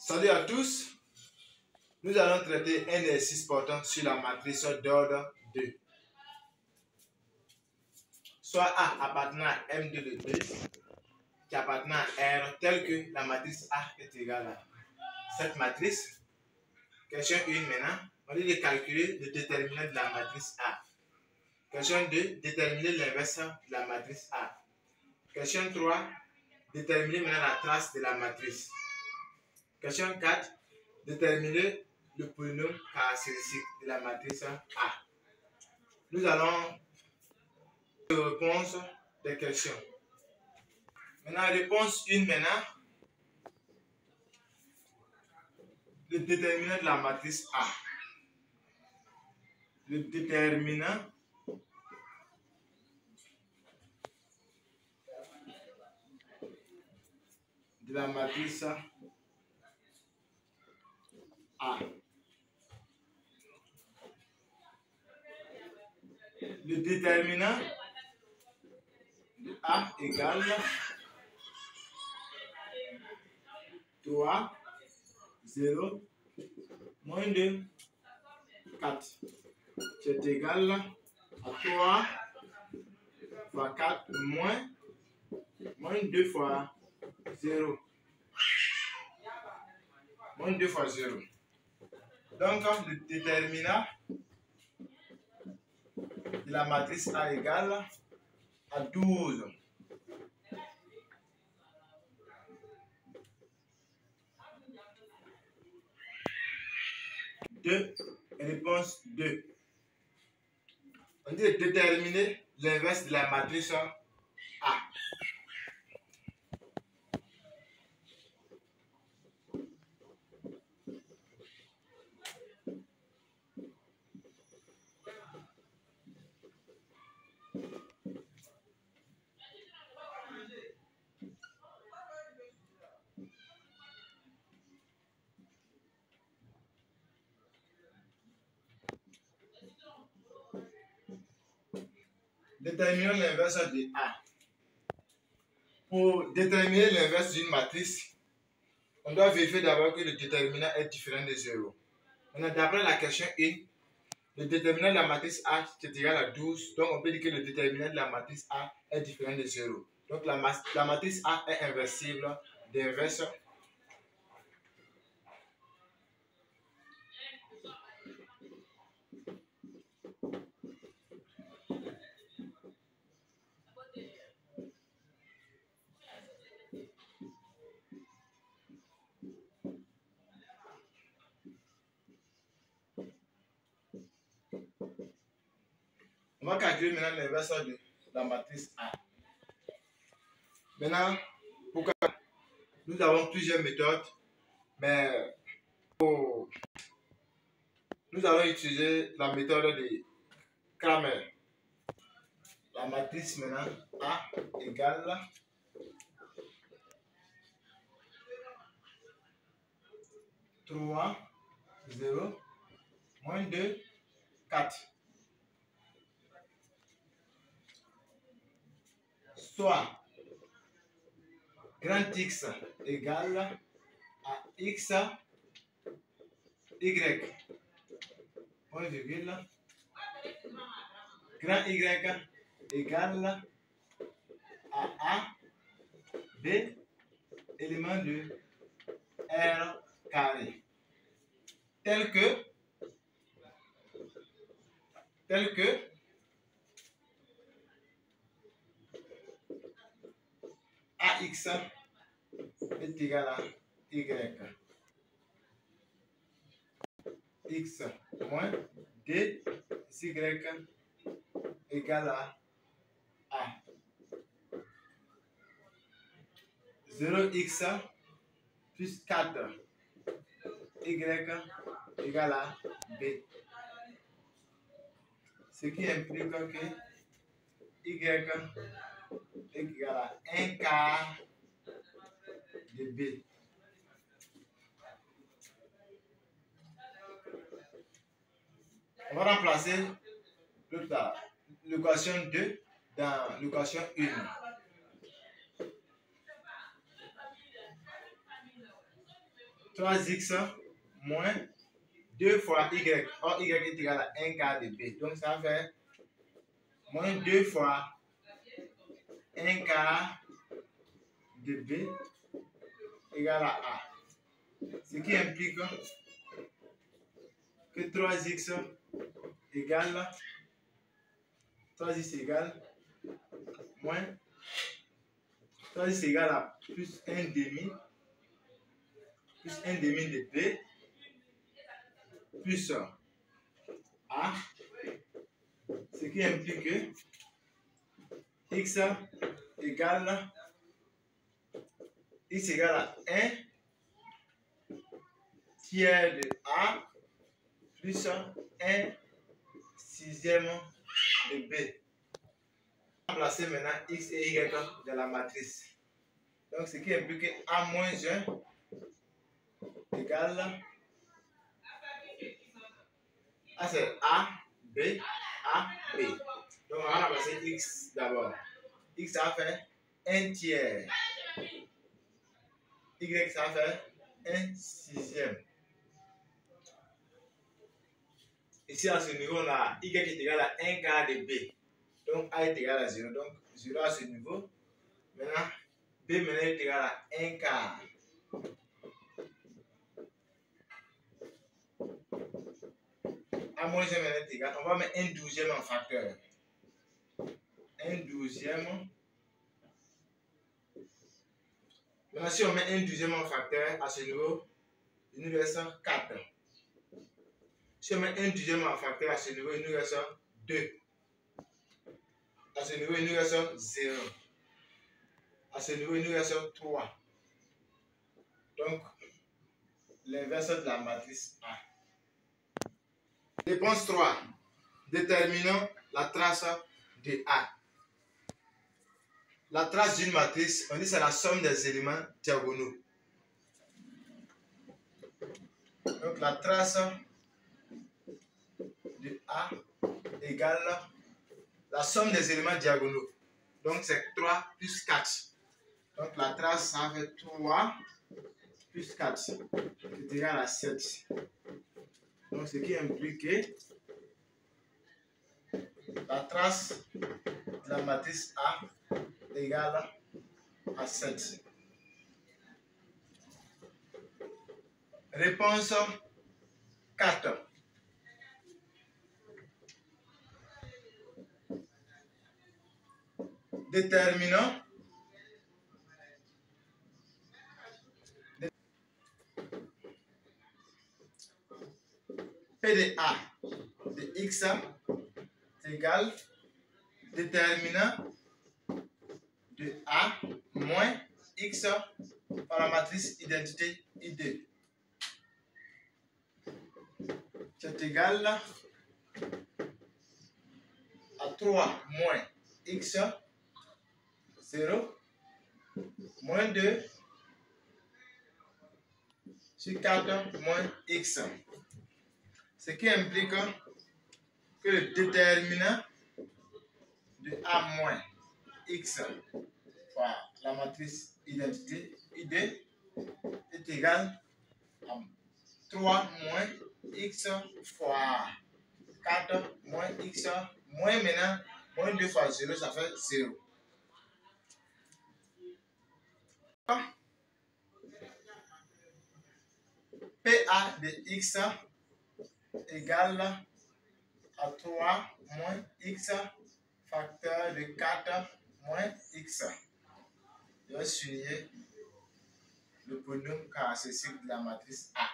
Salut à tous, nous allons traiter un exercice portant sur la matrice d'ordre 2. Soit A appartenant à M2 de 2 qui appartenant à R tel que la matrice A est égale à cette matrice. Question 1 maintenant, on dit de calculer le déterminant de la matrice A. Question 2, déterminer l'inverse de la matrice A. Question 3, déterminer maintenant la trace de la matrice. Question 4, déterminer le polynôme caractéristique de la matrice A. Nous allons aux réponses des questions. Maintenant, réponse 1 maintenant. Le déterminant de la matrice A. Le déterminant de la matrice A. Le déterminant de A égale 3, 0, moins 2, 4. C'est égal à 3 fois 4 moins 2 fois 0. Moins 2 fois 0. Donc, le déterminant de la matrice A égale à 12. Réponse 2. On dit de déterminer l'inverse de la matrice A. Déterminons l'inverse de A. Pour déterminer l'inverse d'une matrice, on doit vérifier d'abord que le déterminant est différent de 0. Maintenant, d'après la question 1, le déterminant de la matrice A est égal à 12. Donc, on peut dire que le déterminant de la matrice A est différent de 0. Donc, la matrice A est inversible d'inverse. On va calculer maintenant l'inverse de la matrice A. Maintenant, pourquoi nous avons plusieurs méthodes, mais nous allons utiliser la méthode de Cramer. La matrice maintenant A égale 3, 0, moins 2, 4. Soit grand X égale à X, Y, point virgule, grand Y égale à A, B, élément de R carré. Tel que AX est égal à Y. X moins D, Y égale à A. 0x plus 4 Y égale à B. Ce qui implique que Y est égal à 1 quart de B. On va remplacer l'équation 2 dans l'équation 1. 3x moins 2 fois y. Or, y est égal à 1 quart de b. Donc, ça fait moins 2 fois 1 quart de b égale à a. Ce qui implique que 3x égale 3x égale moins 3x égale à plus 1 demi de b plus a, ce qui implique que x égale à 1 tiers de a plus 1 sixième de b. Remplacer maintenant x et y dans la matrice. Donc, ce qui implique que a moins 1 égale A, c'est A, B, A, B. Donc, on va remplacer x d'abord. X, ça fait 1 tiers. Y, ça fait 1 sixième. Ici, à ce niveau, on a y est égal à 1 quart de b. Donc, a est égal à 0. Donc, 0 à ce niveau. Maintenant, b maintenant est égal à 1 quart. A moins 1 est égal. On va mettre 1 douzième en facteur. 1 douzième. Maintenant, si on met 1 douzième en facteur, à ce niveau, il nous reste 4. Si on met 1 douzième en facteur, à ce niveau, il nous reste 2. À ce niveau, il nous reste 0. À ce niveau, il nous reste 3. Donc, l'inverse de la matrice A. Réponse 3. Déterminons la trace de A. La trace d'une matrice, on dit c'est la somme des éléments diagonaux. Donc, la trace de A égale la somme des éléments diagonaux. Donc, c'est 3 plus 4. Donc, la trace, ça fait 3 plus 4. C'est égal à 7. Donc, ce qui implique que la trace de la matrice A égale à 7. Réponse 4. Déterminons P de A de x égale déterminant de A moins x par la matrice identité ID. C'est égal à 3 moins x 0 moins 2 sur 4 moins x. Ce qui implique que le déterminant de A moins x par la matrice identité ID est égal à 3 moins x fois 4 moins x moins maintenant moins 2 fois 0, ça fait 0. PA de x égale à 3 moins x facteur de 4 moins x. Je vais souligner le polynôme caractéristique de la matrice A.